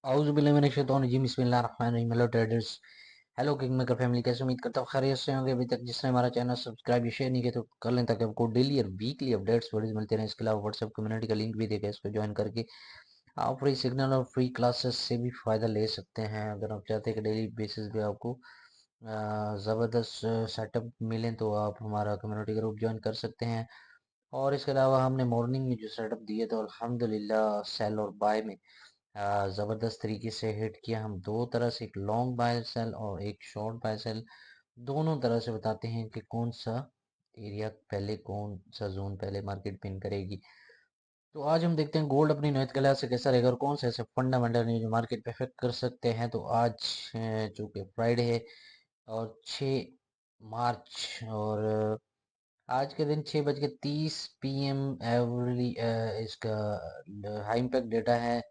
औज़ुबिल्लाहिमिनश्शैतानिर्रजीम बिस्मिल्लाहिर्रहमानिर्रहीम। Hello traders, hello king maker family, कैसे उम्मीद करता हूँ खैरियत से होंगे। अभी तक जिसने हमारा चैनल सब्सक्राइब या शेयर नहीं किया तो कर लें, ताकि आपको डेली और वीकली अपडेट्स वीडियोस मिलते रहें। इसके अलावा व्हाट्सएप कम्युनिटी का लिंक भी देगा, इस पर ज्वाइन करके आप फ्री सिग्नल और फ्री क्लासेस से भी फ़ायदा ले सकते हैं। अगर आप चाहते हैं कि डेली बेसिस पे आपको ज़बरदस्त सेटअप मिलें तो आप हमारा कम्युनिटी ग्रुप ज्वाइन कर सकते हैं। और इसके अलावा हमने मॉर्निंग में जो सेटअप दिए तो अल्हम्दुलिल्लाह सेल और बाय में ज़बरदस्त तरीके से हिट किया। हम दो तरह से, एक लॉन्ग बाय सेल और एक शॉर्ट बाय सेल, दोनों तरह से बताते हैं कि कौन सा एरिया पहले, कौन सा जोन पहले मार्केट पिन करेगी। तो आज हम देखते हैं गोल्ड अपनी नियत कला से कैसा रहेगा और कौन से ऐसे फंडामेंटल न्यूज जो मार्केट पे इफेक्ट कर सकते हैं। तो आज चूंकि फ्राइडे है और 6 मार्च, और आज के दिन 6:30 PM एवरी इसका हाई इम्पैक्ट डेटा है,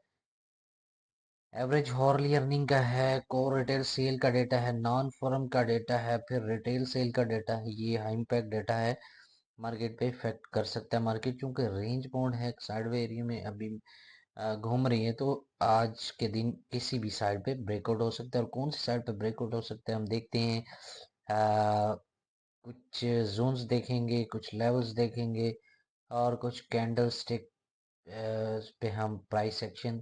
एवरेज हॉर्ली अर्निंग का है, कोर रिटेल सेल का डेटा है, नॉन फर्म का डेटा है, फिर रिटेल सेल का डेटा है। ये हाई इम्पैक्ट डेटा है, मार्केट पे इफेक्ट कर सकता है। मार्केट चूंकि रेंज बाउंड है, साइडवे एरिया में अभी घूम रही है, तो आज के दिन किसी भी साइड पे ब्रेकआउट हो सकता है। और कौन सी साइड पे ब्रेकआउट हो सकता है हम देखते हैं। आ, कुछ जोन्स देखेंगे, कुछ लेवल्स देखेंगे, और कुछ कैंडल स्टिक पे हम प्राइस एक्शन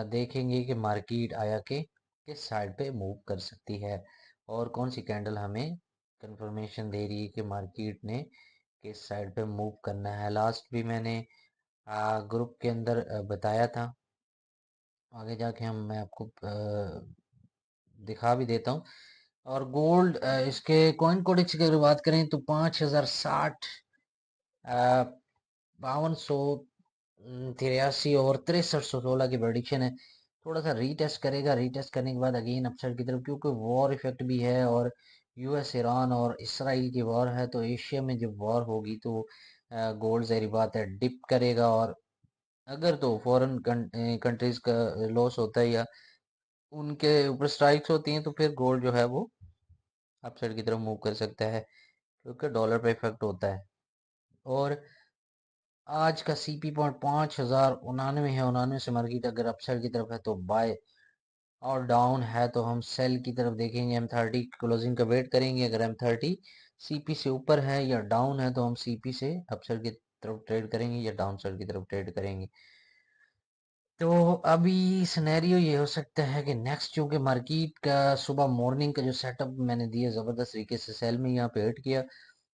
देखेंगे कि मार्केट आया के किस साइड पे मूव कर सकती है और कौन सी कैंडल हमें कंफर्मेशन दे रही है कि मार्केट ने किस साइड पे मूव करना है। लास्ट भी मैंने ग्रुप के अंदर बताया था। आगे जाके मैं आपको दिखा भी देता हूँ। और गोल्ड, इसके कॉइन कोडेक्स की अगर बात करें तो 5060, 5283 और 6316 की प्रेडिक्शन है। थोड़ा सा रीटेस्ट करेगा, रीटेस्ट करने के बाद अगेन अपसाइड की तरफ, क्योंकि वॉर इफेक्ट भी है और यूएस ईरान और इसराइल की वॉर है। तो एशिया में जब वॉर होगी तो गोल्ड ज़ाहिर बात है डिप करेगा, और अगर तो फॉरेन कंट्रीज का लॉस होता है या उनके ऊपर स्ट्राइक्स होती हैं, तो फिर गोल्ड जो है वो अपसाइड की तरफ मूव कर सकता है, क्योंकि डॉलर पे इफेक्ट होता है। और आज का सीपी पॉइंट 5099 है, 99 से मार्केट अगर अपसाइड की तरफ है तो बाय, और डाउन है तो हम सेल की तरफ देखेंगे। M30 क्लोजिंग का वेट करेंगे। अगर M30 सीपी से ऊपर है या डाउन है तो हम सीपी से अपसाइड की तरफ ट्रेड करेंगे या डाउन साइड की तरफ ट्रेड करेंगे। तो अभी सिनेरियो ये हो सकता है कि नेक्स्ट, चूंकि मार्केट का सुबह मॉर्निंग का जो सेटअप मैंने दिया ज़बरदस्त तरीके से, सेल में यहाँ पे हिट किया,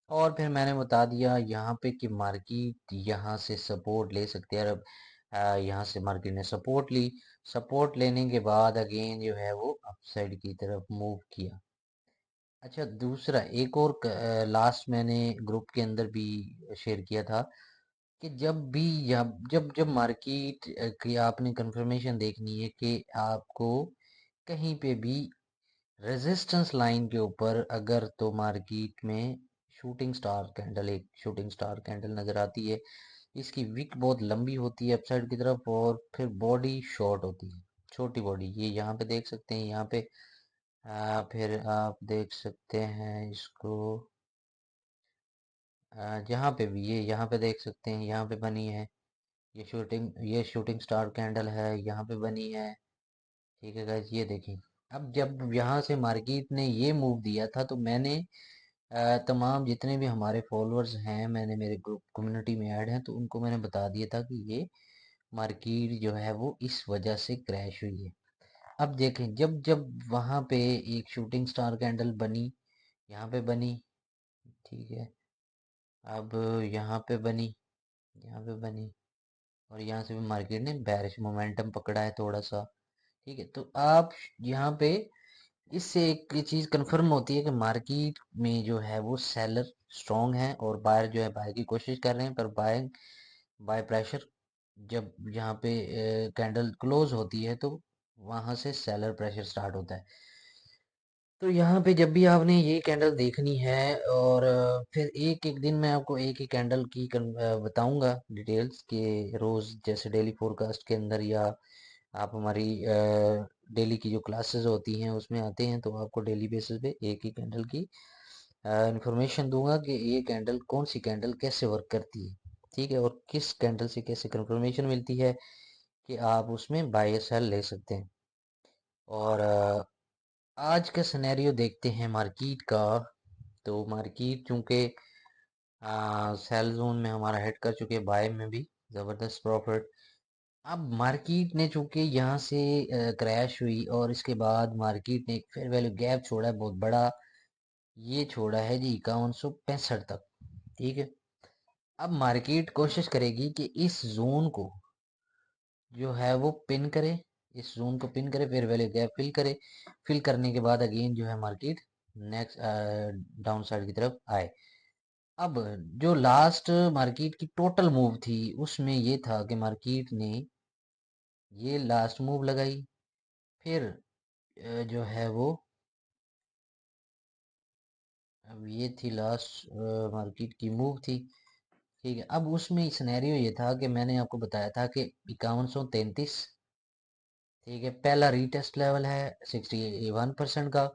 और फिर मैंने बता दिया यहाँ पे कि मार्केट यहाँ से सपोर्ट ले सकती है। अब यहाँ से मार्केट ने सपोर्ट ली, सपोर्ट लेने के बाद अगेन जो है वो अपसाइड की तरफ मूव किया। अच्छा, दूसरा एक और लास्ट मैंने ग्रुप के अंदर भी शेयर किया था कि जब भी जब जब मार्केट की आपने कंफर्मेशन देखनी है कि आपको कहीं पे भी रेजिस्टेंस लाइन के ऊपर, अगर तो मार्केट में शूटिंग स्टार कैंडल, एक शूटिंग स्टार कैंडल नजर आती है। इसकी विक बहुत लंबी होती है अपसाइड की तरफ, और फिर बॉडी शॉर्ट होती है, छोटी बॉडी। ये यहाँ पे देख सकते हैं, यहाँ पे फिर आप देख सकते हैं इसको, यहाँ पे भी, ये यहाँ पे देख सकते हैं, यहाँ पे बनी है। ये शूटिंग स्टार कैंडल है, यहाँ पे बनी है। ठीक है गाइस, ये देखें। अब जब यहाँ से मार्केट ने ये मूव दिया था तो मैंने तमाम जितने भी हमारे फॉलोअर्स हैं, मैंने मेरे ग्रुप कम्युनिटी में ऐड हैं, तो उनको मैंने बता दिया था कि ये मार्केट जो है वो इस वजह से क्रैश हुई है। अब देखें, जब जब वहाँ पे एक शूटिंग स्टार कैंडल बनी, यहाँ पे बनी, ठीक है, अब यहाँ पे बनी, यहाँ पे बनी, और यहाँ से भी मार्केट ने बेरिश मोमेंटम पकड़ा है थोड़ा सा। ठीक है, तो आप यहाँ पे इससे एक चीज कंफर्म होती है कि मार्केट में जो है वो सेलर स्ट्रांग है और बायर जो है बाय की कोशिश कर रहे हैं, पर बाय बाय प्रेशर, जब यहाँ पे कैंडल क्लोज होती है तो वहां से सेलर प्रेशर स्टार्ट होता है। तो यहाँ पे जब भी आपने ये कैंडल देखनी है, और फिर एक एक दिन मैं आपको एक ही कैंडल की बताऊंगा डिटेल्स के, रोज जैसे डेली फोरकास्ट के अंदर, या आप हमारी डेली की जो क्लासेस होती हैं उसमें आते हैं, तो आपको डेली बेसिस पे एक ही कैंडल की इंफॉर्मेशन दूंगा कि ये कैंडल, कौन सी कैंडल कैसे वर्क करती है। ठीक है, और किस कैंडल से कैसे कंफर्मेशन मिलती है, कि आप उसमें बाय सेल ले सकते हैं। और आज का सिनेरियो देखते हैं मार्केट का। तो मार्केट चूंकि सेल जोन में हमारा हेड कर चुके हैं, बाय में भी ज़बरदस्त प्रॉफिट। अब मार्केट ने चूंकि यहाँ से क्रैश हुई और इसके बाद मार्केट ने एक फेयर वैल्यू गैप छोड़ा है बहुत बड़ा। ये छोड़ा है जी 5165 तक। ठीक है। अब मार्केट कोशिश करेगी कि इस जोन को जो है वो पिन करे, इस जोन को पिन करे, फिर वैल्यू गैप फिल करे। फिल करने के बाद अगेन जो है मार्केट नेक्स्ट डाउन साइड की तरफ आए। अब जो लास्ट मार्केट की टोटल मूव थी उसमें ये था कि मार्केट ने ये लास्ट मूव लगाई, फिर जो है वो अब ये थी लास्ट मार्केट की मूव थी। ठीक है। अब उसमें सिनेरियो ये था कि मैंने आपको बताया था कि 5133, ठीक है, पहला रीटेस्ट लेवल है 61% का,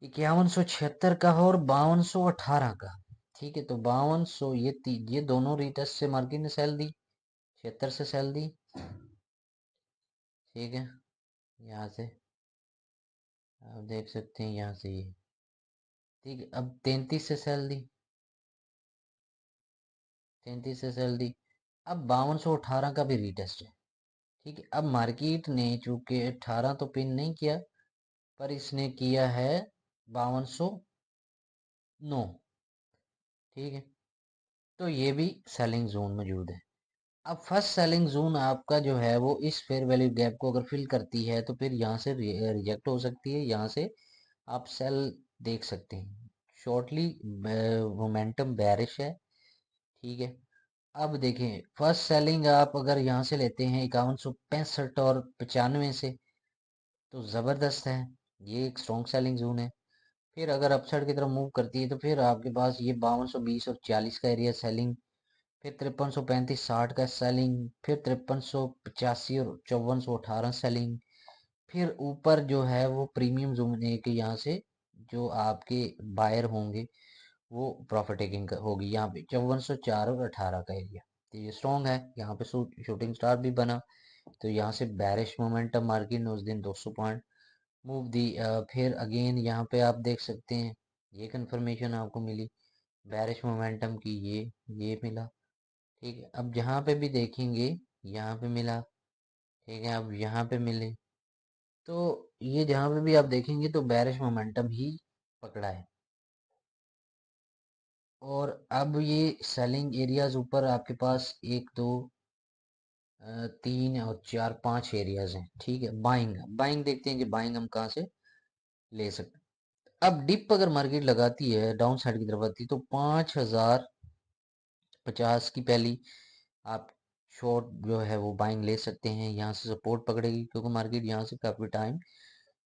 5176 का और 5218 का। ठीक है। तो 5200 ये दोनों रीटेस्ट से मार्केट ने सेल दी, 76 से सेल दी। ठीक है। यहाँ से आप देख सकते हैं, यहाँ से ये ठीक है। अब 33 से सेल दी, 33 से सेल दी। अब 5218 का भी रीटेस्ट है। ठीक है। अब मार्केट ने चूंकि 18 तो पिन नहीं किया, पर इसने किया है 5209। ठीक है। तो ये भी सेलिंग जोन मौजूद है। अब फर्स्ट सेलिंग जोन आपका जो है वो इस फेयर वैल्यू गैप को अगर फिल करती है तो फिर यहाँ से रिजेक्ट हो सकती है, यहाँ से आप सेल देख सकते हैं। शॉर्टली मोमेंटम बेरिश है। ठीक है। अब देखें फर्स्ट सेलिंग आप अगर यहाँ से लेते हैं 5165 और 95 से, तो ज़बरदस्त है, ये एक स्ट्रॉन्ग सेलिंग जोन है। फिर अगर अपसाइड की तरफ मूव करती है तो फिर आपके पास ये 5220 और 40 का एरिया सेलिंग, फिर 5335 60 का सेलिंग, फिर 5385 और 5418 सेलिंग। फिर ऊपर जो है वो प्रीमियम जोन है कि यहाँ से जो आपके बायर होंगे वो प्रॉफिट टेकिंग होगी, यहाँ पे 5404 और 18 का एरिया। तो ये स्ट्रॉन्ग है, यहाँ पे शूटिंग स्टार भी बना। तो यहाँ से बैरिश मोमेंटम मार्केट ने उस दिन 200 पॉइंट मूव दी। फिर अगेन यहाँ पे आप देख सकते हैं ये कंफर्मेशन आपको मिली बैरिश मोमेंटम की, ये मिला। ठीक है। अब जहाँ पे भी देखेंगे यहाँ पे मिला। ठीक है। अब यहाँ पे मिले, तो ये जहाँ पे भी आप देखेंगे तो बैरिश मोमेंटम ही पकड़ा है। और अब ये सेलिंग एरियाज ऊपर आपके पास एक दो 3 और 4 5 एरियाज हैं। ठीक है। बाइंग बाइंग देखते हैं कि बाइंग हम कहाँ से ले सकते हैं। अब डिप अगर मार्केट लगाती है डाउन साइड की तरफ आती है तो 5050 की पहली आप शॉर्ट जो है वो बाइंग ले सकते हैं। यहाँ से सपोर्ट पकड़ेगी क्योंकि मार्केट यहाँ से काफ़ी टाइम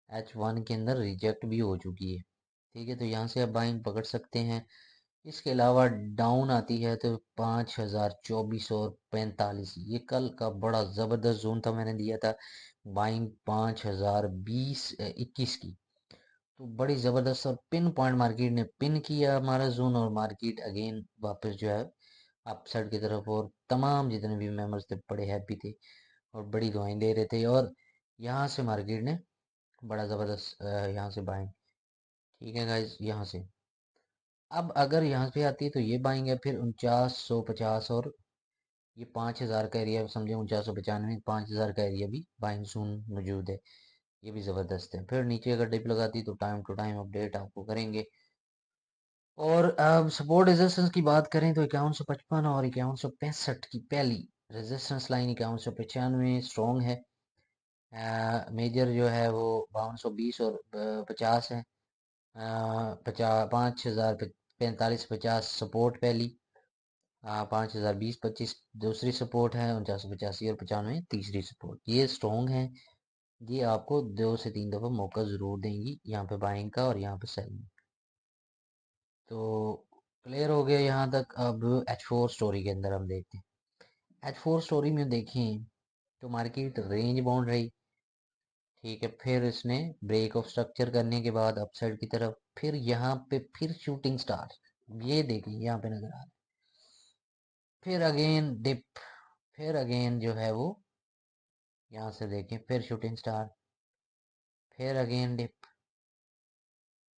H1 के अंदर रिजेक्ट भी हो चुकी है। ठीक है। तो यहाँ से आप बाइंग पकड़ सकते हैं। इसके अलावा डाउन आती है तो 5024 और 45, ये कल का बड़ा ज़बरदस्त जोन था, मैंने दिया था बाइंग 5020 21 की। तो बड़ी ज़बरदस्त और पिन पॉइंट मार्केट ने पिन किया हमारा जोन, और मार्केट अगेन वापस जो है अपसाइड की तरफ। और तमाम जितने भी मेंबर्स थे बड़े हैप्पी थे और बड़ी दुआएं दे रहे थे। और यहाँ से मार्केट ने बड़ा ज़बरदस्त यहाँ से बाइंग। ठीक है गाइज। यहाँ से अब अगर यहाँ पे आती है तो ये बाइंग है, फिर 4950 और ये 5000 का एरिया समझे, 4995 5000 का एरिया भी बाइंग जोन मौजूद है। ये भी ज़बरदस्त है। फिर नीचे अगर डिप लगाती तो टाइम टू टाइम अपडेट आपको करेंगे। और अब सपोर्ट रेजिस्टेंस की बात करें तो 5155 और 5165 की पहली रेजिस्टेंस लाइन 5195 स्ट्रॉन्ग है। मेजर जो है वो 5220 और 50 है। 5045 सपोर्ट पहली, 5020 25 दूसरी सपोर्ट है, 4985 और 95 तीसरी सपोर्ट। ये स्ट्रॉन्ग है, ये आपको 2 से 3 दफ़ा मौका ज़रूर देंगी यहाँ पे बाइंग का और यहाँ पे सेलिंग। तो क्लियर हो गया यहाँ तक। अब H4 स्टोरी के अंदर हम देखते हैं। H4 स्टोरी में देखें तो मार्केट रेंज बाउंड रही। ठीक है। फिर इसने ब्रेक ऑफ स्ट्रक्चर करने के बाद अपसाइड की तरफ, फिर यहाँ पे फिर शूटिंग स्टार, ये देखिए यहाँ पे नजर आ रहा है। फिर अगेन डिप, फिर अगेन जो है वो यहाँ से देखें, फिर शूटिंग स्टार, फिर अगेन डिप।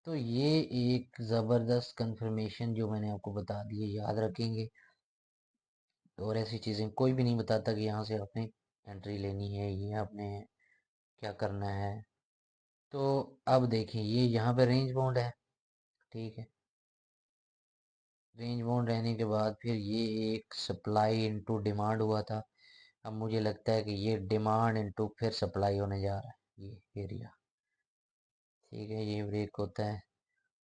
तो ये एक ज़बरदस्त कंफर्मेशन जो मैंने आपको बता दी है, याद रखेंगे। और ऐसी चीज़ें कोई भी नहीं बताता कि यहाँ से आपने एंट्री लेनी है, ये आपने क्या करना है। तो अब देखिए, ये यहाँ पे रेंज बाउंड है, ठीक है। रेंज बाउंड रहने के बाद फिर ये एक सप्लाई इनटू डिमांड हुआ था। अब मुझे लगता है कि ये डिमांड इनटू फिर सप्लाई होने जा रहा है, ये एरिया, ठीक है। ये ब्रेक होता है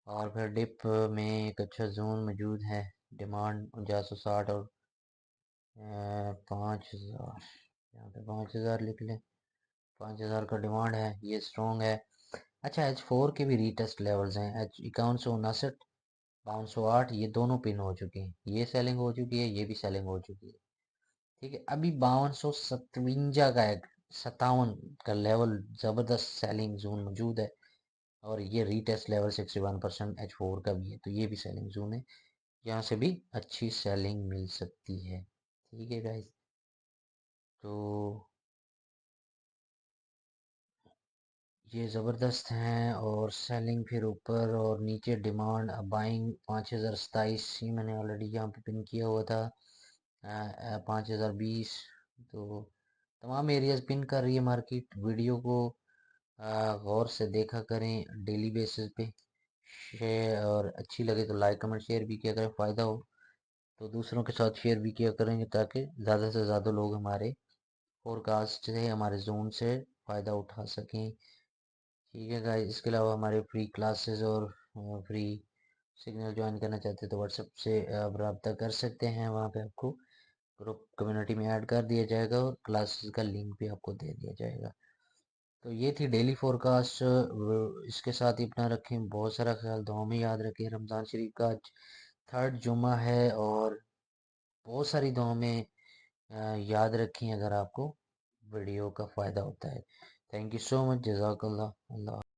और फिर डिप में एक अच्छा जोन मौजूद है। डिमांड 4960 और 5000, यहाँ पे 5000 लिख लें। 5000 का डिमांड है, ये स्ट्रॉन्ग है। अच्छा, H4 के भी रीटेस्ट लेवल्स हैं। H 5159, 5208, ये दोनों पिन हो चुके हैं। ये सेलिंग हो चुकी है, ये भी सेलिंग हो चुकी है, ठीक है। अभी 5257 का एक 57 का लेवल जबरदस्त सेलिंग जोन मौजूद है। और ये रीटेस्ट लेवल 61% H4 का भी है, तो ये भी सेलिंग जोन है। यहाँ से भी अच्छी सेलिंग मिल सकती है, ठीक है गाइस। तो ये ज़बरदस्त हैं। और सेलिंग फिर ऊपर और नीचे डिमांड, बाइंग 5027, ये मैंने ऑलरेडी यहाँ पे पिन किया हुआ था। 5020, तो तमाम एरियाज पिन कर रही है मार्केट। वीडियो को गौर से देखा करें डेली बेसिस पे। शेयर, और अच्छी लगे तो लाइक कमेंट शेयर भी किया करें। फ़ायदा हो तो दूसरों के साथ शेयर भी किया करेंगे, ताकि ज़्यादा से ज़्यादा लोग हमारे फोरकास्ट से, हमारे जोन से फ़ायदा उठा सकें, ठीक है गाइस। इसके अलावा हमारे फ्री क्लासेस और फ्री सिग्नल ज्वाइन करना चाहते हैं तो व्हाट्सएप से आप रब्ता कर सकते हैं। वहाँ पे आपको ग्रुप कम्युनिटी में ऐड कर दिया जाएगा और क्लासेस का लिंक भी आपको दे दिया जाएगा। तो ये थी डेली फोरकास्ट। इसके साथ ही अपना रखें बहुत सारा ख्याल, दुआ में याद रखें। रमज़ान शरीफ का आज थर्ड जुमा है, और बहुत सारी दुआ में याद रखें अगर आपको वीडियो का फ़ायदा होता है। थैंक यू सो मच, जज़ाकल्लाह। अल्लाह।